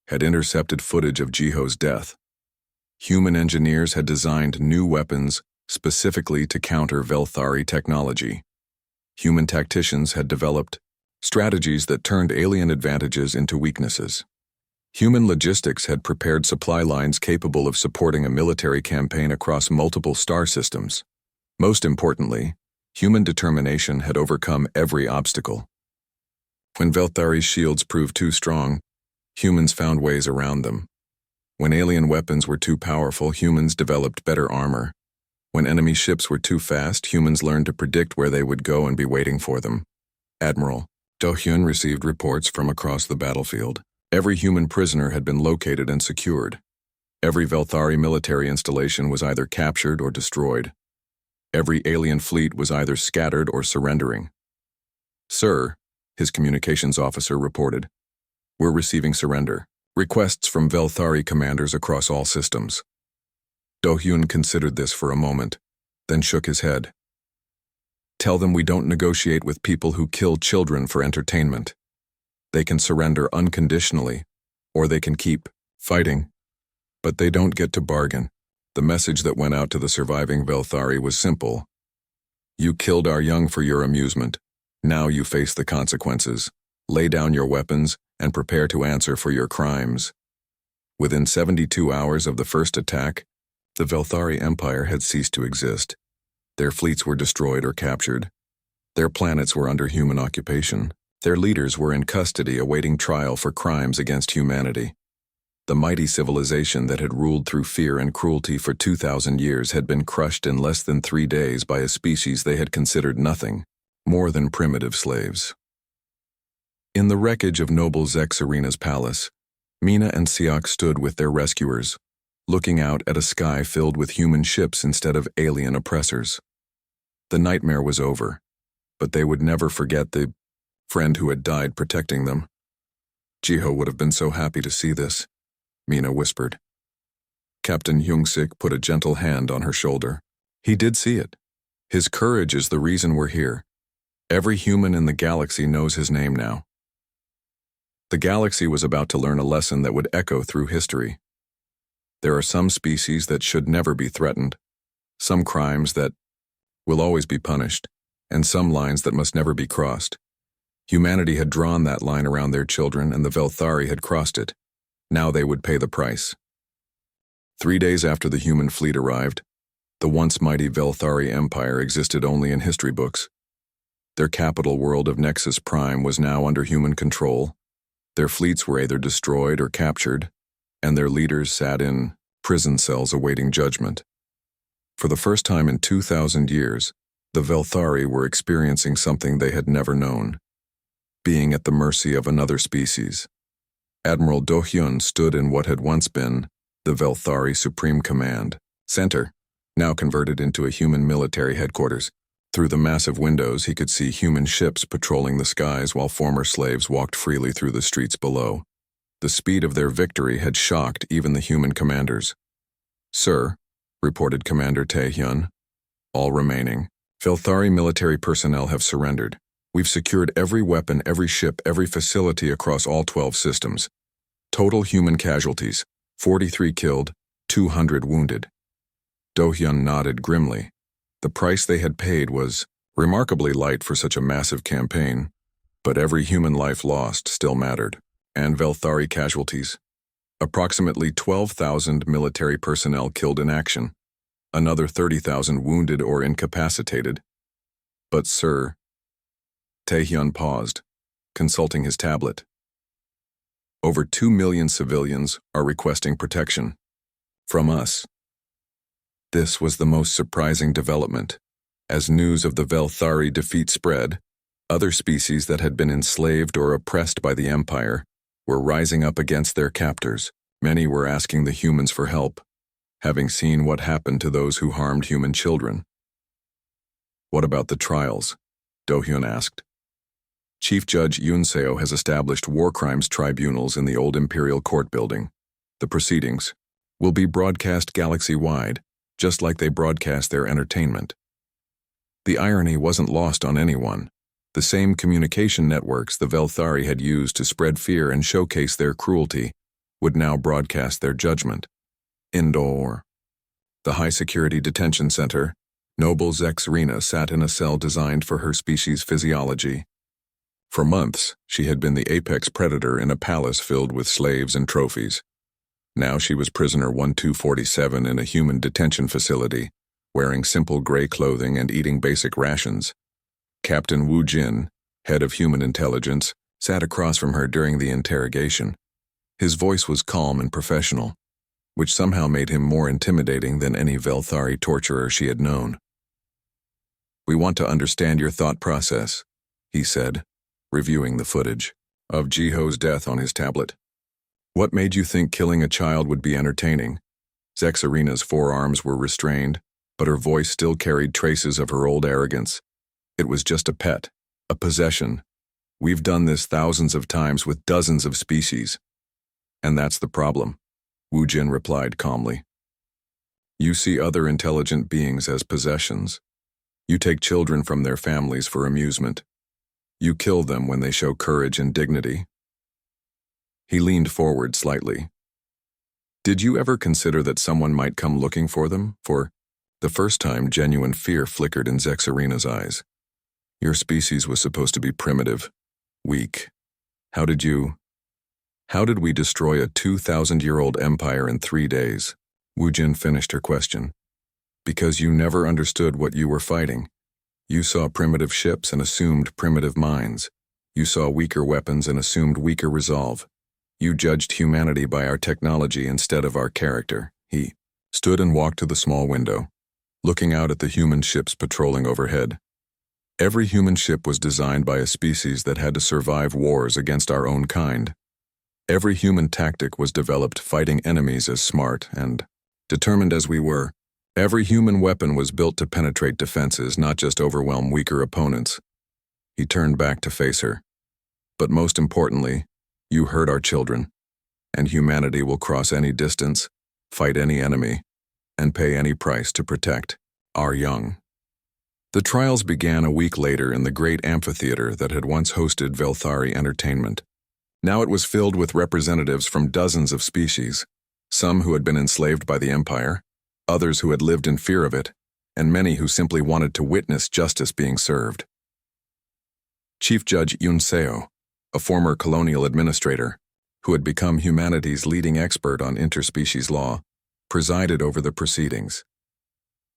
had intercepted footage of Jiho's death. Human engineers had designed new weapons specifically to counter Velthari technology. Human tacticians had developed strategies that turned alien advantages into weaknesses. Human logistics had prepared supply lines capable of supporting a military campaign across multiple star systems. Most importantly, human determination had overcome every obstacle. When Velthari's shields proved too strong, humans found ways around them. When alien weapons were too powerful, humans developed better armor. When enemy ships were too fast, humans learned to predict where they would go and be waiting for them. Admiral Do-hyun received reports from across the battlefield. Every human prisoner had been located and secured. Every Velthari military installation was either captured or destroyed. Every alien fleet was either scattered or surrendering. "Sir," his communications officer reported, "we're receiving surrender requests from Velthari commanders across all systems." Do-hyun considered this for a moment, then shook his head. "Tell them we don't negotiate with people who kill children for entertainment. They can surrender unconditionally, or they can keep fighting, but they don't get to bargain." The message that went out to the surviving Velthari was simple. You killed our young for your amusement. Now you face the consequences. Lay down your weapons and prepare to answer for your crimes. Within 72 hours of the first attack, the Velthari Empire had ceased to exist. Their fleets were destroyed or captured. Their planets were under human occupation. Their leaders were in custody awaiting trial for crimes against humanity. The mighty civilization that had ruled through fear and cruelty for 2,000 years had been crushed in less than 3 days by a species they had considered nothing more than primitive slaves. In the wreckage of noble Zexarina's palace, Mina and Siak stood with their rescuers, looking out at a sky filled with human ships instead of alien oppressors. The nightmare was over, but they would never forget the friend who had died protecting them. Jiho would have been so happy to see this, Mina whispered. Captain Youngsik put a gentle hand on her shoulder. He did see it. His courage is the reason we're here. Every human in the galaxy knows his name now. The galaxy was about to learn a lesson that would echo through history. There are some species that should never be threatened, some crimes that will always be punished, and some lines that must never be crossed. Humanity had drawn that line around their children, and the Velthari had crossed it. Now they would pay the price. 3 days after the human fleet arrived, the once mighty Velthari Empire existed only in history books. Their capital world of Nexus Prime was now under human control. Their fleets were either destroyed or captured, and their leaders sat in prison cells awaiting judgment. For the first time in 2,000 years, the Velthari were experiencing something they had never known, being at the mercy of another species. Admiral Do-hyun stood in what had once been the Velthari Supreme Command Center, now converted into a human military headquarters. Through the massive windows, he could see human ships patrolling the skies while former slaves walked freely through the streets below. The speed of their victory had shocked even the human commanders. "Sir," reported Commander Tae-hyun, "all remaining Velthari military personnel have surrendered. We've secured every weapon, every ship, every facility across all 12 systems. Total human casualties, 43 killed, 200 wounded." Do-hyun nodded grimly. The price they had paid was remarkably light for such a massive campaign, but every human life lost still mattered. And Velthari casualties. Approximately 12,000 military personnel killed in action. Another 30,000 wounded or incapacitated. "But sir," Tae-hyun paused, consulting his tablet. "Over 2 million civilians are requesting protection. From us." This was the most surprising development. As news of the Velthari defeat spread, other species that had been enslaved or oppressed by the Empire were rising up against their captors. Many were asking the humans for help, having seen what happened to those who harmed human children. What about the trials? Do-hyun asked. Chief Judge Yoon Seo has established war crimes tribunals in the old Imperial Court building. The proceedings will be broadcast galaxy-wide, just like they broadcast their entertainment. The irony wasn't lost on anyone. The same communication networks the Velthari had used to spread fear and showcase their cruelty would now broadcast their judgment. Indoor. The high-security detention center, Noble Zexarina sat in a cell designed for her species' physiology. For months, she had been the apex predator in a palace filled with slaves and trophies. Now she was prisoner 1247 in a human detention facility, wearing simple gray clothing and eating basic rations. Captain Wu Jin, head of human intelligence, sat across from her during the interrogation. His voice was calm and professional, which somehow made him more intimidating than any Velthari torturer she had known. "We want to understand your thought process," he said, reviewing the footage of Jiho's death on his tablet. "What made you think killing a child would be entertaining?" Zexarina's forearms were restrained, but her voice still carried traces of her old arrogance. "It was just a pet, a possession. We've done this thousands of times with dozens of species. And that's the problem," Wu Jin replied calmly. "You see other intelligent beings as possessions. You take children from their families for amusement. You kill them when they show courage and dignity." He leaned forward slightly. "Did you ever consider that someone might come looking for them?" For the first time, genuine fear flickered in Zexarina's eyes. "Your species was supposed to be primitive, weak. How did we destroy a 2,000-year-old empire in 3 days?" Wu Jin finished her question. "Because you never understood what you were fighting. You saw primitive ships and assumed primitive minds. You saw weaker weapons and assumed weaker resolve. You judged humanity by our technology instead of our character." He stood and walked to the small window, looking out at the human ships patrolling overhead. Every human ship was designed by a species that had to survive wars against our own kind. Every human tactic was developed fighting enemies as smart and determined as we were. Every human weapon was built to penetrate defenses, not just overwhelm weaker opponents. He turned back to face her. "But most importantly, you hurt our children, and humanity will cross any distance, fight any enemy, and pay any price to protect our young." The trials began a week later in the great amphitheater that had once hosted Velthari entertainment. Now it was filled with representatives from dozens of species, some who had been enslaved by the Empire, others who had lived in fear of it, and many who simply wanted to witness justice being served. Chief Judge Yoon Seo, a former colonial administrator, who had become humanity's leading expert on interspecies law, presided over the proceedings.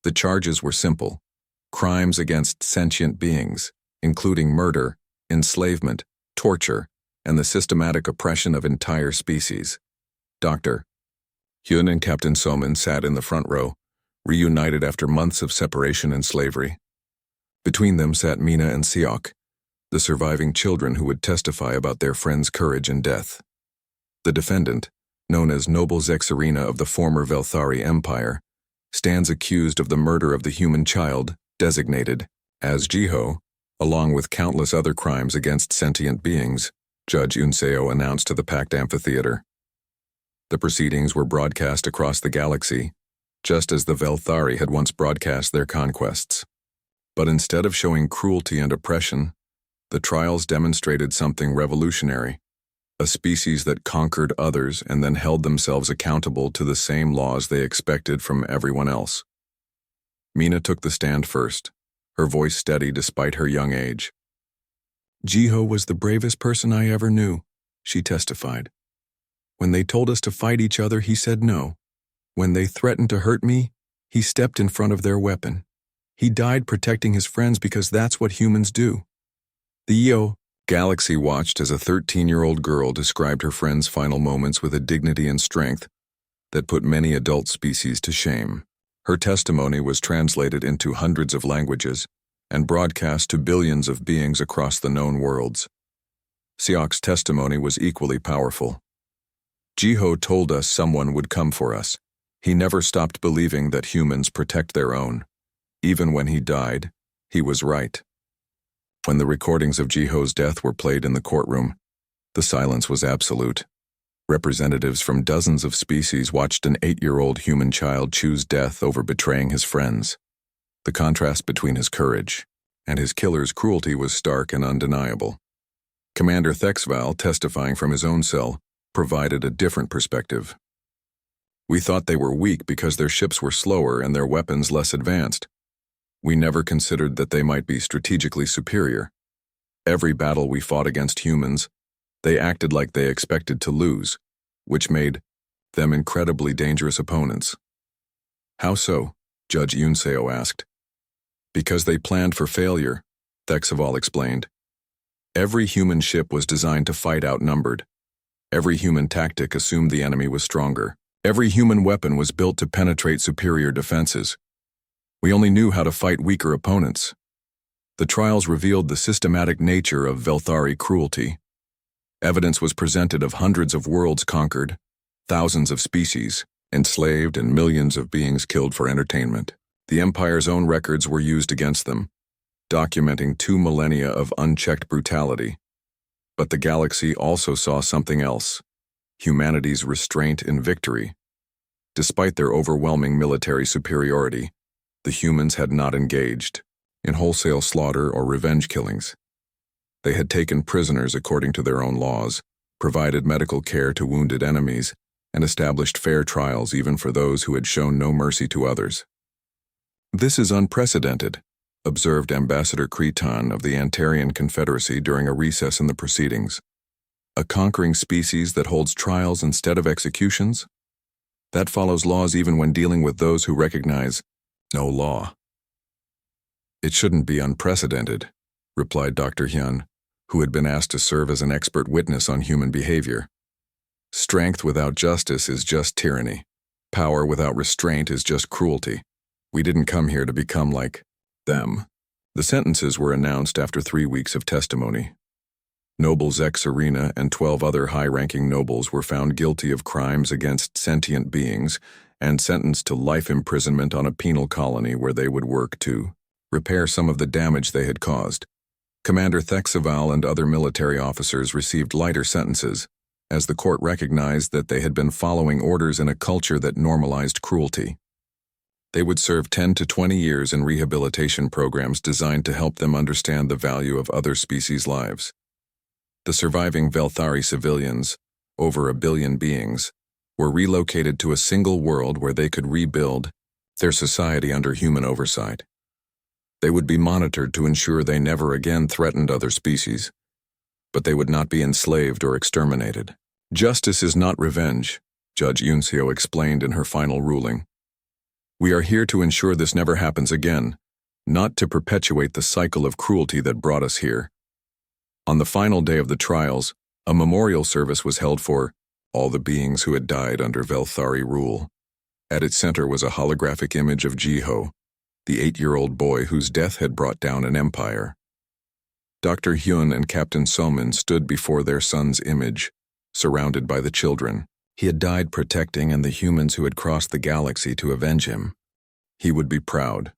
The charges were simple: crimes against sentient beings, including murder, enslavement, torture, and the systematic oppression of entire species. Dr. Hyun and Captain Soman sat in the front row, reunited after months of separation and slavery. Between them sat Mina and Seok, the surviving children who would testify about their friend's courage and death. The defendant, known as Noble Zexarina of the former Velthari Empire, stands accused of the murder of the human child, designated as Jiho, along with countless other crimes against sentient beings, Judge Yoon Seo announced to the packed amphitheater. The proceedings were broadcast across the galaxy, just as the Velthari had once broadcast their conquests. But instead of showing cruelty and oppression, the trials demonstrated something revolutionary: a species that conquered others and then held themselves accountable to the same laws they expected from everyone else. Mina took the stand first, her voice steady despite her young age. "Jiho was the bravest person I ever knew," she testified. "When they told us to fight each other, he said no. When they threatened to hurt me, he stepped in front of their weapon. He died protecting his friends because that's what humans do." The EO Galaxy watched as a 13-year-old girl described her friend's final moments with a dignity and strength that put many adult species to shame. Her testimony was translated into hundreds of languages and broadcast to billions of beings across the known worlds. Siok's testimony was equally powerful. Jiho told us someone would come for us. He never stopped believing that humans protect their own. Even when he died, he was right. When the recordings of Jiho's death were played in the courtroom, the silence was absolute. Representatives from dozens of species watched an 8-year-old human child choose death over betraying his friends. The contrast between his courage and his killer's cruelty was stark and undeniable. Commander Thexval, testifying from his own cell, provided a different perspective. We thought they were weak because their ships were slower and their weapons less advanced. We never considered that they might be strategically superior. Every battle we fought against humans, they acted like they expected to lose, which made them incredibly dangerous opponents. How so? Judge Yunseo asked. Because they planned for failure, Thexval explained. Every human ship was designed to fight outnumbered. Every human tactic assumed the enemy was stronger. Every human weapon was built to penetrate superior defenses. We only knew how to fight weaker opponents. The trials revealed the systematic nature of Velthari cruelty. Evidence was presented of hundreds of worlds conquered, thousands of species enslaved, and millions of beings killed for entertainment. The Empire's own records were used against them, documenting 2 millennia of unchecked brutality. But the galaxy also saw something else: humanity's restraint in victory. Despite their overwhelming military superiority, the humans had not engaged in wholesale slaughter or revenge killings. They had taken prisoners according to their own laws, provided medical care to wounded enemies, and established fair trials even for those who had shown no mercy to others. This is unprecedented, observed Ambassador Cretan of the Antarian Confederacy during a recess in the proceedings. A conquering species that holds trials instead of executions? That follows laws even when dealing with those who recognize no law. It shouldn't be unprecedented, replied Dr. Hyun, who had been asked to serve as an expert witness on human behavior. Strength without justice is just tyranny. Power without restraint is just cruelty. We didn't come here to become like them. The sentences were announced after 3 weeks of testimony. Noble Zek Serena and 12 other high-ranking nobles were found guilty of crimes against sentient beings and sentenced to life imprisonment on a penal colony where they would work to repair some of the damage they had caused. Commander Thexval and other military officers received lighter sentences, as the court recognized that they had been following orders in a culture that normalized cruelty. They would serve 10 to 20 years in rehabilitation programs designed to help them understand the value of other species' lives. The surviving Velthari civilians, over 1 billion beings, were relocated to a single world where they could rebuild their society under human oversight. They would be monitored to ensure they never again threatened other species, but they would not be enslaved or exterminated. Justice is not revenge, Judge Yunseo explained in her final ruling. We are here to ensure this never happens again, not to perpetuate the cycle of cruelty that brought us here. On the final day of the trials, a memorial service was held for all the beings who had died under Velthari rule. At its center was a holographic image of Jiho, the 8-year-old boy whose death had brought down an empire. Dr. Hyun and Captain Somin stood before their son's image, surrounded by the children. He had died protecting and the humans who had crossed the galaxy to avenge him. He would be proud,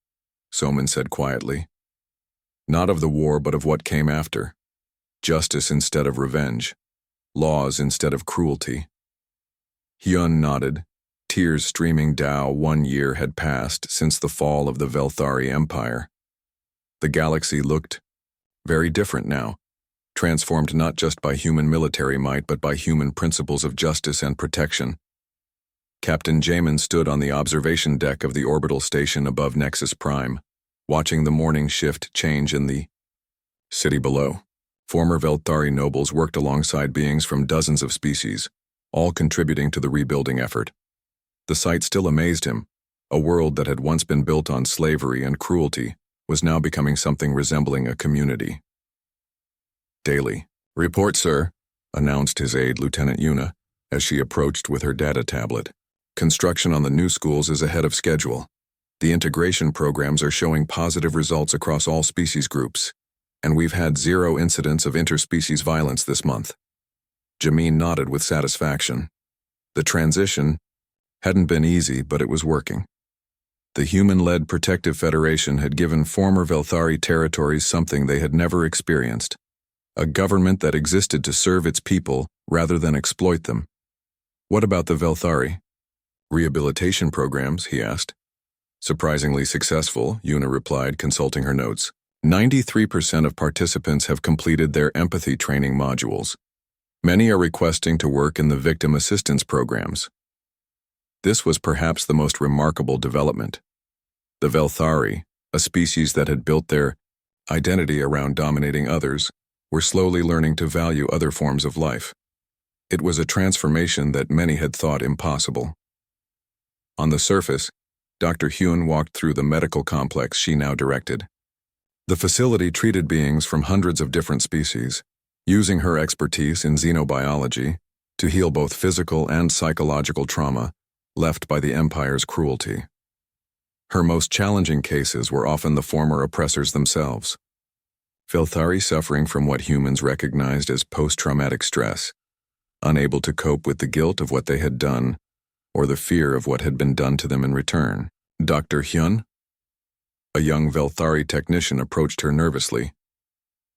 Somin said quietly. Not of the war, but of what came after. Justice instead of revenge. Laws instead of cruelty. Hyun nodded, tears streaming down. 1 year had passed since the fall of the Velthari Empire. The galaxy looked very different now, transformed not just by human military might but by human principles of justice and protection. Captain Jamin stood on the observation deck of the orbital station above Nexus Prime, watching the morning shift change in the city below. Former Velthari nobles worked alongside beings from dozens of species, all contributing to the rebuilding effort. The sight still amazed him. A world that had once been built on slavery and cruelty was now becoming something resembling a community. Daily. Report, sir, announced his aide, Lieutenant Yuna, as she approached with her data tablet. Construction on the new schools is ahead of schedule. The integration programs are showing positive results across all species groups. And we've had 0 incidents of interspecies violence this month. Jameen nodded with satisfaction. The transition hadn't been easy, but it was working. The human-led Protective Federation had given former Velthari territories something they had never experienced. A government that existed to serve its people rather than exploit them. What about the Velthari? Rehabilitation programs, he asked. Surprisingly successful, Yuna replied, consulting her notes. 93% of participants have completed their empathy training modules. Many are requesting to work in the victim assistance programs. This was perhaps the most remarkable development. The Velthari, a species that had built their identity around dominating others, were slowly learning to value other forms of life. It was a transformation that many had thought impossible. On the surface, Dr. Hyun walked through the medical complex she now directed. The facility treated beings from hundreds of different species, using her expertise in xenobiology to heal both physical and psychological trauma left by the Empire's cruelty. Her most challenging cases were often the former oppressors themselves. Velthari suffering from what humans recognized as post-traumatic stress, unable to cope with the guilt of what they had done or the fear of what had been done to them in return. Dr. Hyun? A young Velthari technician approached her nervously.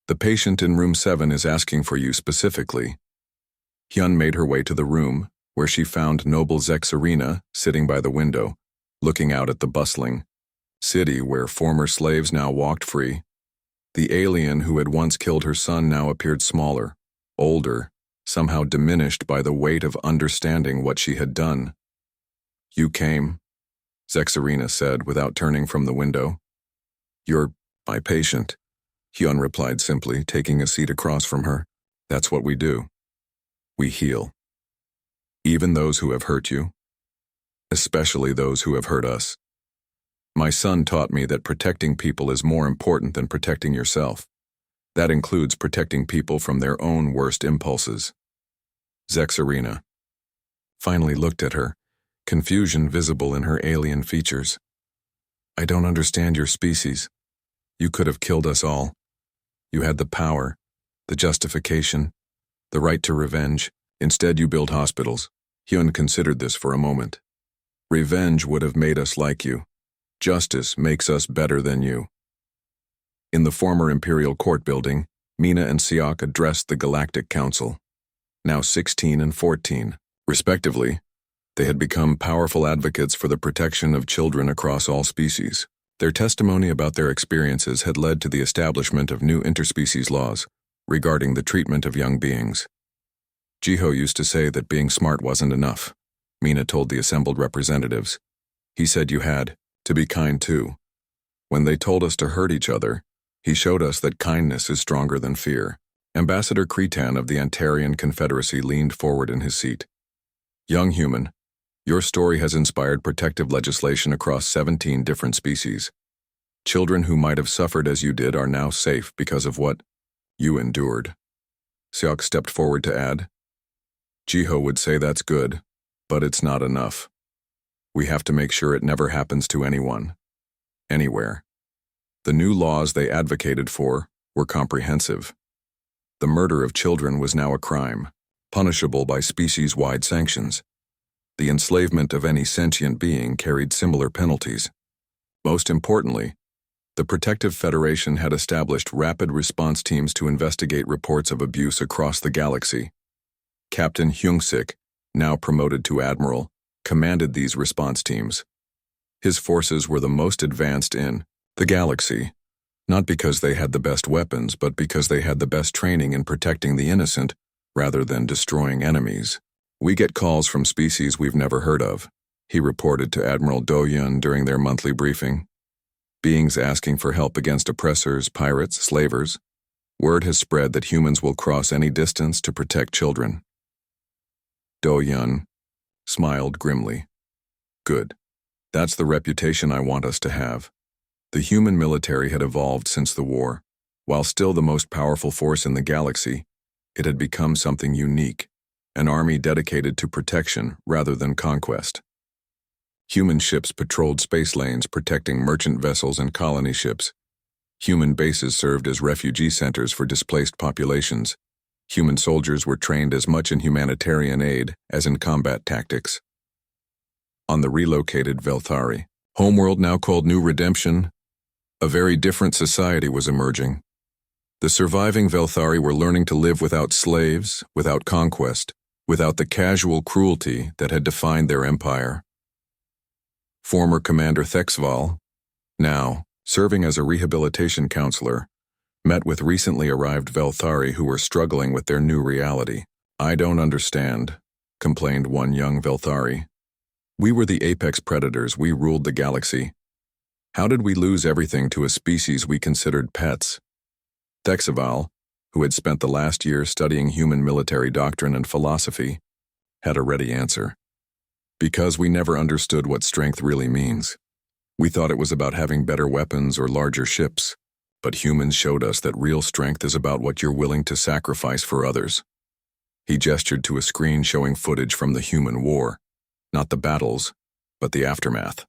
The patient in room 7 is asking for you specifically. Hyun made her way to the room, where she found noble Zexarina sitting by the window, looking out at the bustling city where former slaves now walked free. The alien who had once killed her son now appeared smaller, older, somehow diminished by the weight of understanding what she had done. You came, Zexarina said without turning from the window. You're my patient, Hyun replied simply, taking a seat across from her. That's what we do. We heal. Even those who have hurt you. Especially those who have hurt us. My son taught me that protecting people is more important than protecting yourself. That includes protecting people from their own worst impulses. Zexarina finally looked at her, confusion visible in her alien features. I don't understand your species. You could have killed us all. You had the power, the justification, the right to revenge. Instead, you build hospitals. Hyun considered this for a moment. Revenge would have made us like you. Justice makes us better than you. In the former Imperial Court building, Mina and Seok addressed the Galactic Council. Now 16 and 14, respectively, they had become powerful advocates for the protection of children across all species. Their testimony about their experiences had led to the establishment of new interspecies laws regarding the treatment of young beings. Jiho used to say that being smart wasn't enough, Mina told the assembled representatives. He said you had to be kind too. When they told us to hurt each other, he showed us that kindness is stronger than fear. Ambassador Cretan of the Antarian Confederacy leaned forward in his seat. Young human, your story has inspired protective legislation across 17 different species. Children who might have suffered as you did are now safe because of what you endured. Seok stepped forward to add, Jiho would say that's good, but it's not enough. We have to make sure it never happens to anyone, anywhere. The new laws they advocated for were comprehensive. The murder of children was now a crime, punishable by species-wide sanctions. The enslavement of any sentient being carried similar penalties. Most importantly, the Protective Federation had established rapid response teams to investigate reports of abuse across the galaxy. Captain Hyung-sik, now promoted to admiral, commanded these response teams. His forces were the most advanced in the galaxy, not because they had the best weapons, but because they had the best training in protecting the innocent rather than destroying enemies. We get calls from species we've never heard of, he reported to Admiral Do-yun during their monthly briefing. Beings asking for help against oppressors, pirates, slavers. Word has spread that humans will cross any distance to protect children. Do-yun smiled grimly. Good. That's the reputation I want us to have. The human military had evolved since the war. While still the most powerful force in the galaxy, it had become something unique, an army dedicated to protection rather than conquest. Human ships patrolled space lanes protecting merchant vessels and colony ships. Human bases served as refugee centers for displaced populations. Human soldiers were trained as much in humanitarian aid as in combat tactics. On the relocated Velthari, homeworld now called New Redemption, a very different society was emerging. The surviving Velthari were learning to live without slaves, without conquest, without the casual cruelty that had defined their empire. Former Commander Thexval, now serving as a rehabilitation counselor, met with recently arrived Velthari who were struggling with their new reality. "I don't understand," complained one young Velthari. "We were the apex predators, we ruled the galaxy. How did we lose everything to a species we considered pets?" Thexval, who had spent the last year studying human military doctrine and philosophy, had a ready answer. "Because we never understood what strength really means. We thought it was about having better weapons or larger ships, but humans showed us that real strength is about what you're willing to sacrifice for others." He gestured to a screen showing footage from the human war, not the battles, but the aftermath.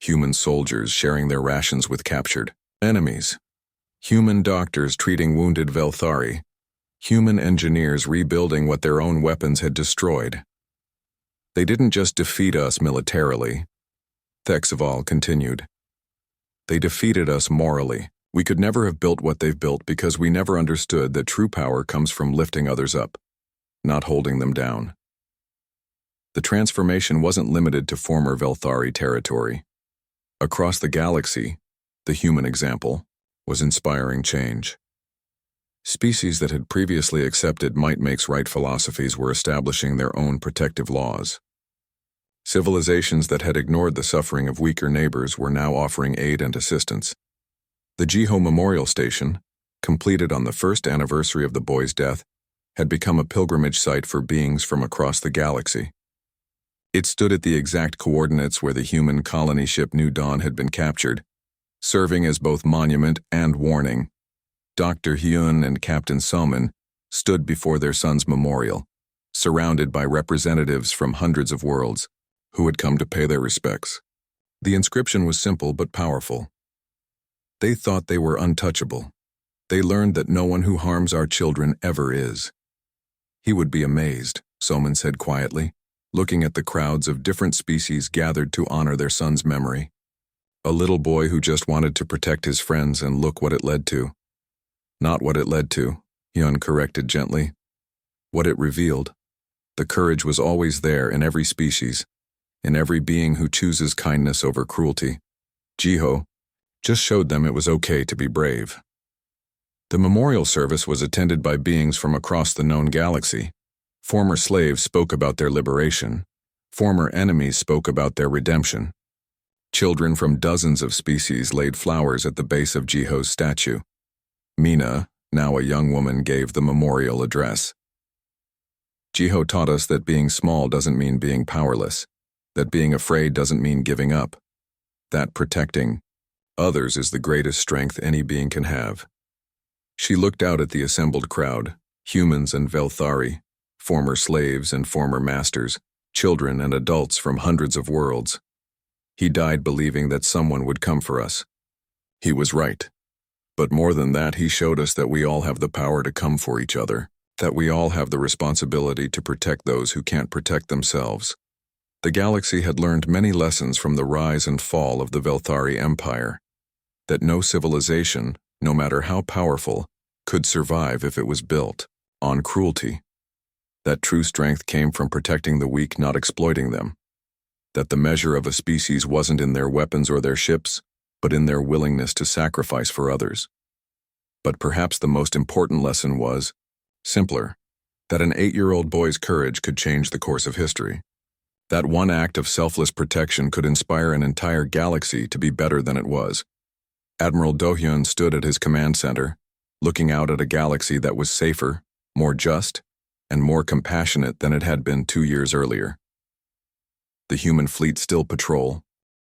Human soldiers sharing their rations with captured enemies. Human doctors treating wounded Velthari. Human engineers rebuilding what their own weapons had destroyed. "They didn't just defeat us militarily," Thexval continued. "They defeated us morally. We could never have built what they've built because we never understood that true power comes from lifting others up, not holding them down." The transformation wasn't limited to former Velthari territory. Across the galaxy, the human example was inspiring change. Species that had previously accepted might makes right philosophies were establishing their own protective laws. Civilizations that had ignored the suffering of weaker neighbors were now offering aid and assistance. The Jiho Memorial Station, completed on the first anniversary of the boy's death, had become a pilgrimage site for beings from across the galaxy. It stood at the exact coordinates where the human colony ship New Dawn had been captured, serving as both monument and warning. Dr. Hyun and Captain Salman stood before their son's memorial, surrounded by representatives from hundreds of worlds who had come to pay their respects. The inscription was simple but powerful. They thought they were untouchable. They learned that no one who harms our children ever is. "He would be amazed," Salman said quietly, looking at the crowds of different species gathered to honor their son's memory. A little boy who just wanted to protect his friends, and look what it led to. "Not what it led to," Hyun corrected gently. "What it revealed. The courage was always there in every species, in every being who chooses kindness over cruelty. Jiho just showed them it was okay to be brave." The memorial service was attended by beings from across the known galaxy. Former slaves spoke about their liberation. Former enemies spoke about their redemption. Children from dozens of species laid flowers at the base of Jiho's statue. Mina, now a young woman, gave the memorial address. "Jiho taught us that being small doesn't mean being powerless, that being afraid doesn't mean giving up, that protecting others is the greatest strength any being can have." She looked out at the assembled crowd, humans and Velthari, former slaves and former masters, children and adults from hundreds of worlds. "He died believing that someone would come for us. He was right. But more than that, he showed us that we all have the power to come for each other, that we all have the responsibility to protect those who can't protect themselves." The galaxy had learned many lessons from the rise and fall of the Velthari Empire, that no civilization, no matter how powerful, could survive if it was built on cruelty, that true strength came from protecting the weak, not exploiting them, that the measure of a species wasn't in their weapons or their ships, but in their willingness to sacrifice for others. But perhaps the most important lesson was simpler, that an 8-year-old boy's courage could change the course of history. That one act of selfless protection could inspire an entire galaxy to be better than it was. Admiral Do-hyun stood at his command center, looking out at a galaxy that was safer, more just, and more compassionate than it had been 2 years earlier. The human fleet still patrol,